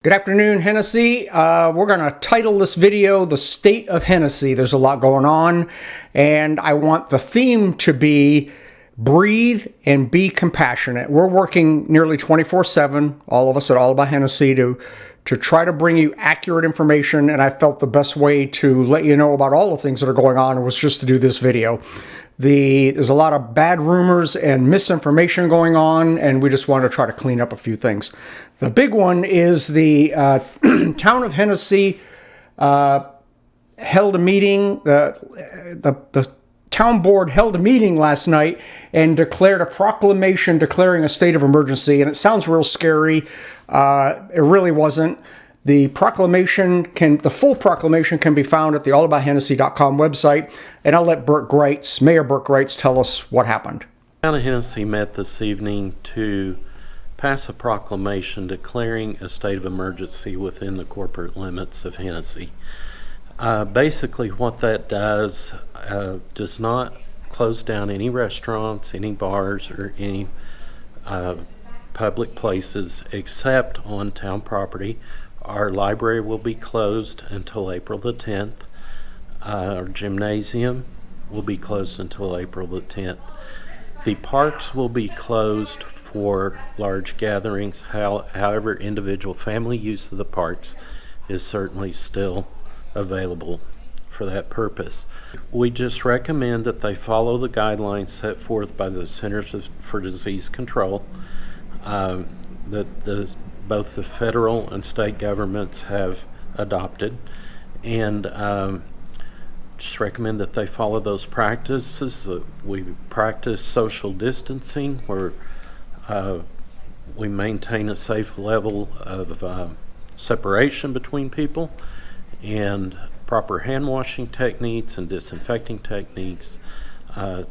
Good afternoon, Hennessey. We're going to title this video, The State of Hennessey. There's a lot going on, and I want the theme to be breathe and be compassionate. We're working nearly 24/7, all of us at All About Hennessey, to try to bring you accurate information, and I felt the best way to let you know about all the things that are going on was just to do this video. There's a lot of bad rumors and misinformation going on, and we just wanted to try to clean up a few things. The big one is the town of Hennessey held a meeting. The town board held a meeting last night and declared a proclamation declaring a state of emergency. And it sounds real scary. It really wasn't. The full proclamation can be found at the allaboutHennessey.com website. And I'll let Mayor Burke Greitz, tell us what happened. The town of Hennessey met this evening to pass a proclamation declaring a state of emergency within the corporate limits of Hennessey. Basically what that does not close down any restaurants, any bars, or any public places except on town property. Our library will be closed until April the 10th. Our gymnasium will be closed until April the 10th. The parks will be closed for large gatherings. However, individual family use of the parks is certainly still available for that purpose. We just recommend that they follow the guidelines set forth by the Centers for Disease Control that both the federal and state governments have adopted, and just recommend that they follow those practices. We practice social distancing, where we maintain a safe level of separation between people, and proper hand washing techniques and disinfecting techniques.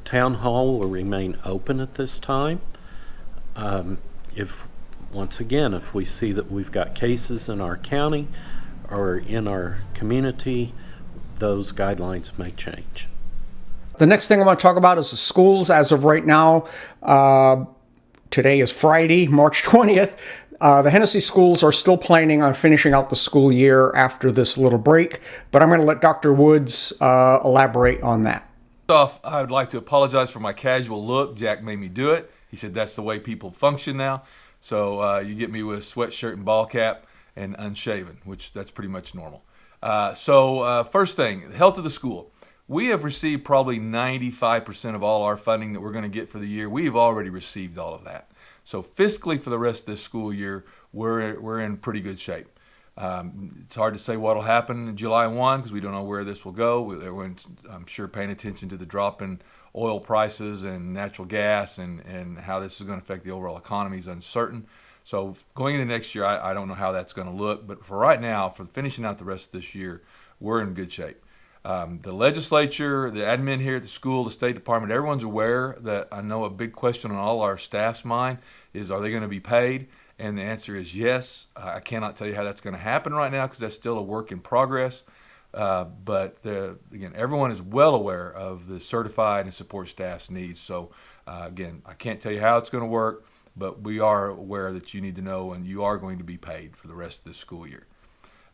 Town hall will remain open at this time. If we see that we've got cases in our county or in our community, those guidelines may change. The next thing I want to talk about is the schools. As of right now, today is Friday, March 20th. The Hennessey schools are still planning on finishing out the school year after this little break, but I'm going to let Dr. Woods elaborate on that. First off, I would like to apologize for my casual look. Jack made me do it. He said that's the way people function now. So you get me with sweatshirt and ball cap and unshaven, which that's pretty much normal. First thing, health of the school. We have received probably 95% of all our funding that we're going to get for the year. We have already received all of that. So fiscally for the rest of this school year, we're in pretty good shape. It's hard to say what will happen in July 1 because we don't know where this will go. Everyone's, I'm sure, paying attention to the drop in oil prices and natural gas and how this is going to affect the overall economy is uncertain. So going into next year, I don't know how that's going to look. But for right now, for finishing out the rest of this year, we're in good shape. The legislature, the admin here at the school, the State Department, everyone's aware that I know a big question on all our staff's mind is, are they going to be paid? And the answer is yes. I cannot tell you how that's going to happen right now because that's still a work in progress. But again, everyone is well aware of the certified and support staff's needs. So again, I can't tell you how it's going to work, but we are aware that you need to know and you are going to be paid for the rest of this school year.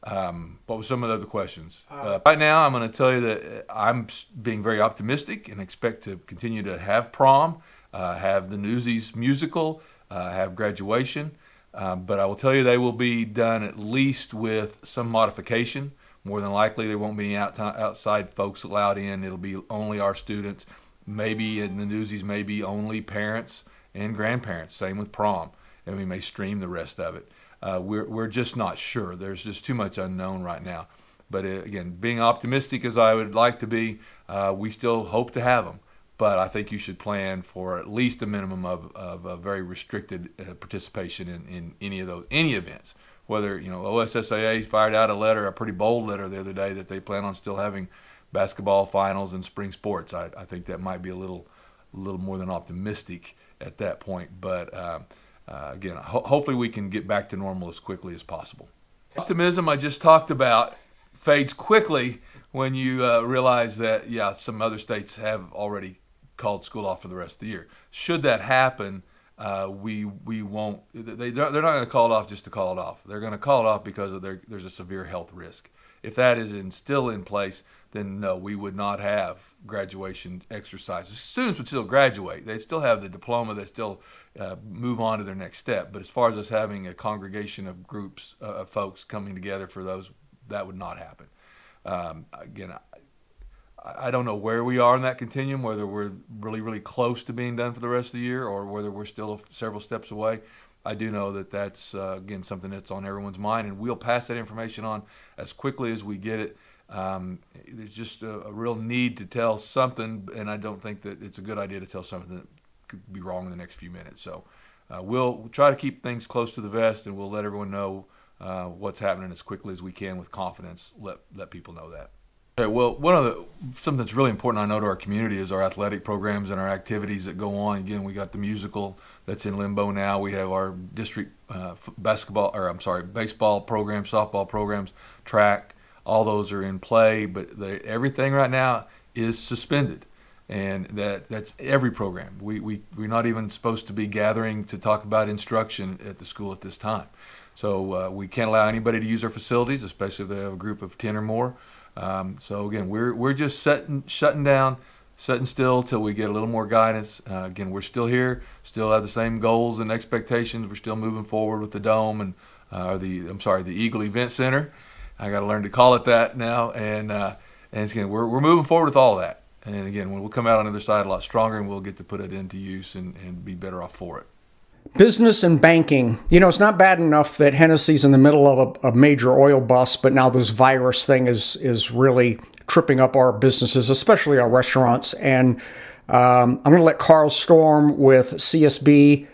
What were some of the other questions? Right now, I'm going to tell you that I'm being very optimistic and expect to continue to have prom, have the Newsies musical, have graduation. But I will tell you they will be done at least with some modification. More than likely, there won't be any outside folks allowed in. It'll be only our students. Maybe in the Newsies, maybe only parents and grandparents. Same with prom. And we may stream the rest of it. We're just not sure. There's just too much unknown right now. But again, being optimistic as I would like to be, we still hope to have them. But I think you should plan for at least a minimum of a very restricted participation in any events. Whether, OSSAA fired out a pretty bold letter the other day that they plan on still having basketball finals and spring sports. I think that might be a little more than optimistic at that point. But again, hopefully we can get back to normal as quickly as possible. Optimism I just talked about fades quickly when you realize that, some other states have already called school off for the rest of the year. Should that happen, we won't. They're not going to call it off just to call it off. They're going to call it off because there's a severe health risk. If that is still in place, then no, we would not have graduation exercises. Students would still graduate. They'd still have the diploma. They still move on to their next step. But as far as us having a congregation of groups of folks coming together for those, that would not happen. Again, I don't know where we are in that continuum, whether we're really, really close to being done for the rest of the year or whether we're still several steps away. I do know that that's, again, something that's on everyone's mind, and we'll pass that information on as quickly as we get it. There's just a real need to tell something, and I don't think that it's a good idea to tell something that could be wrong in the next few minutes. So we'll try to keep things close to the vest, and we'll let everyone know what's happening as quickly as we can with confidence. Let people know that. Okay, well, something that's really important I know to our community is our athletic programs and our activities that go on. Again, we got the musical that's in limbo now. We have our district baseball programs, softball programs, track. All those are in play, but everything right now is suspended, and that's every program. We're not even supposed to be gathering to talk about instruction at the school at this time. So we can't allow anybody to use our facilities, especially if they have a group of 10 or more. So again, we're just shutting down, sitting still till we get a little more guidance. Again, we're still here, still have the same goals and expectations. We're still moving forward with the Dome and the Eagle Event Center. I got to learn to call it that now. And again, we're moving forward with all that. And again, we'll come out on the other side a lot stronger, and we'll get to put it into use and be better off for it. Business and banking. You know, it's not bad enough that Hennessy's in the middle of a major oil bust, but now this virus thing is really tripping up our businesses, especially our restaurants. And I'm going to let Carl Storm with CSB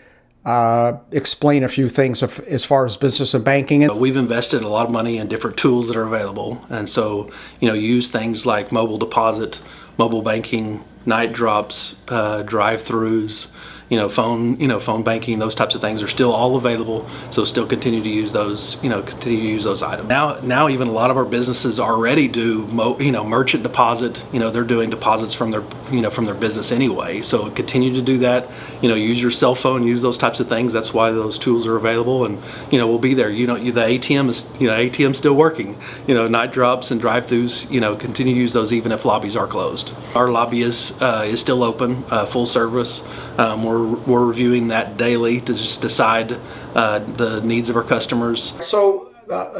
explain a few things as far as business and banking. We've invested a lot of money in different tools that are available. And so, use things like mobile deposit, mobile banking, night drops, drive-throughs, phone banking, those types of things are still all available. So still continue to use those, items. Now even a lot of our businesses already do, merchant deposit. They're doing deposits from their business anyway. So continue to do that. Use your cell phone, use those types of things. That's why those tools are available, and we'll be there. The ATM is, ATM's still working. Night drops and drive-throughs. Continue to use those even if lobbies are closed. Our lobby is still open, full service. We're reviewing that daily to just decide the needs of our customers. So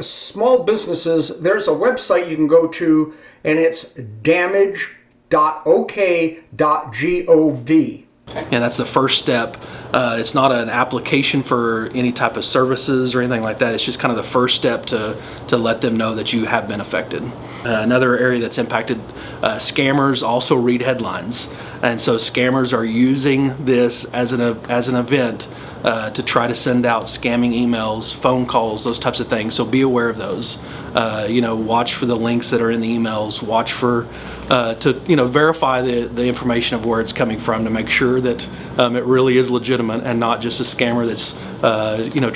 small businesses, there's a website you can go to, and it's damage.ok.gov. And that's the first step. It's not an application for any type of services or anything like that. It's just kind of the first step to let them know that you have been affected. Another area that's impacted, scammers also read headlines. And so scammers are using this as an event to try to send out scamming emails, phone calls, those types of things. So be aware of those. Watch for the links that are in the emails. Watch for to verify the information of where it's coming from to make sure that it really is legitimate and not just a scammer that's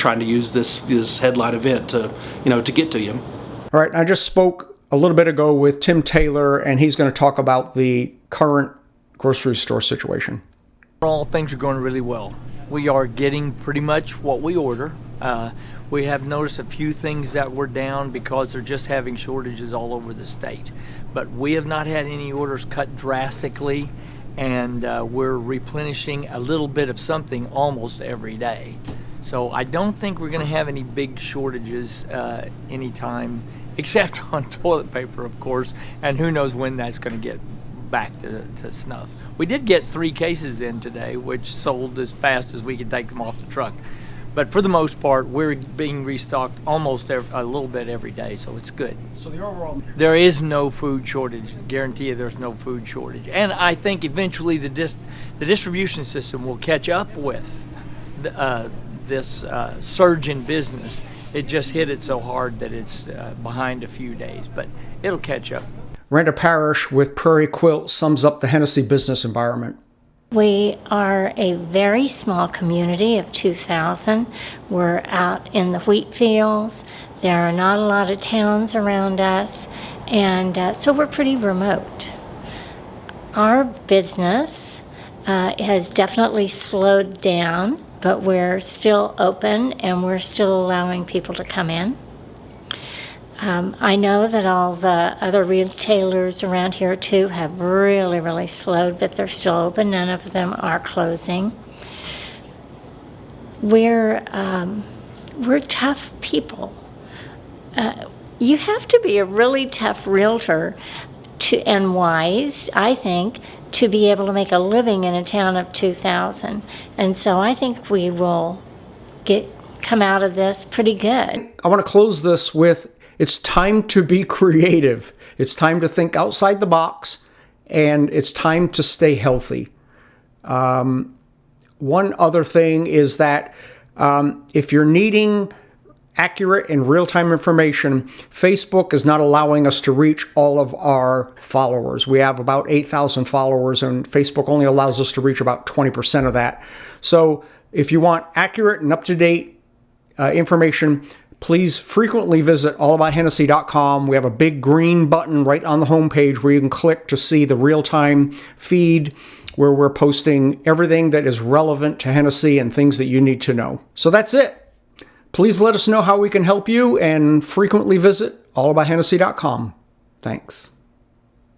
trying to use this headline event to get to you. All right, I just spoke a little bit ago with Tim Taylor, and he's going to talk about the current grocery store situation. Overall, things are going really well. We are getting pretty much what we order. We have noticed a few things that were down because they're just having shortages all over the state. But we have not had any orders cut drastically, and we're replenishing a little bit of something almost every day. So I don't think we're going to have any big shortages anytime, except on toilet paper, of course, and who knows when that's going to get back to snuff. We did get 3 cases in today, which sold as fast as we could take them off the truck. But for the most part, we're being restocked almost a little bit every day, so it's good. So the overall... There is no food shortage. Guarantee you there's no food shortage. And I think eventually the distribution system will catch up with this surge in business. It just hit it so hard that it's behind a few days, but it'll catch up. Randa Parrish with Prairie Quilt sums up the Hennessey business environment. We are a very small community of 2,000. We're out in the wheat fields. There are not a lot of towns around us, and so we're pretty remote. Our business has definitely slowed down but we're still open and we're still allowing people to come in. I know that all the other retailers around here too have really, really slowed, but they're still open. None of them are closing. We're tough people. You have to be a really tough realtor and wise, I think, to be able to make a living in a town of 2,000. And so I think we will come out of this pretty good. I want to close this with, it's time to be creative. It's time to think outside the box, and it's time to stay healthy. One other thing is that if you're needing accurate and real-time information, Facebook is not allowing us to reach all of our followers. We have about 8,000 followers, and Facebook only allows us to reach about 20% of that. So if you want accurate and up-to-date information, please frequently visit allaboutHennessey.com. We have a big green button right on the homepage where you can click to see the real-time feed where we're posting everything that is relevant to Hennessey and things that you need to know. So that's it. Please let us know how we can help you and frequently visit allaboutHennessey.com. Thanks.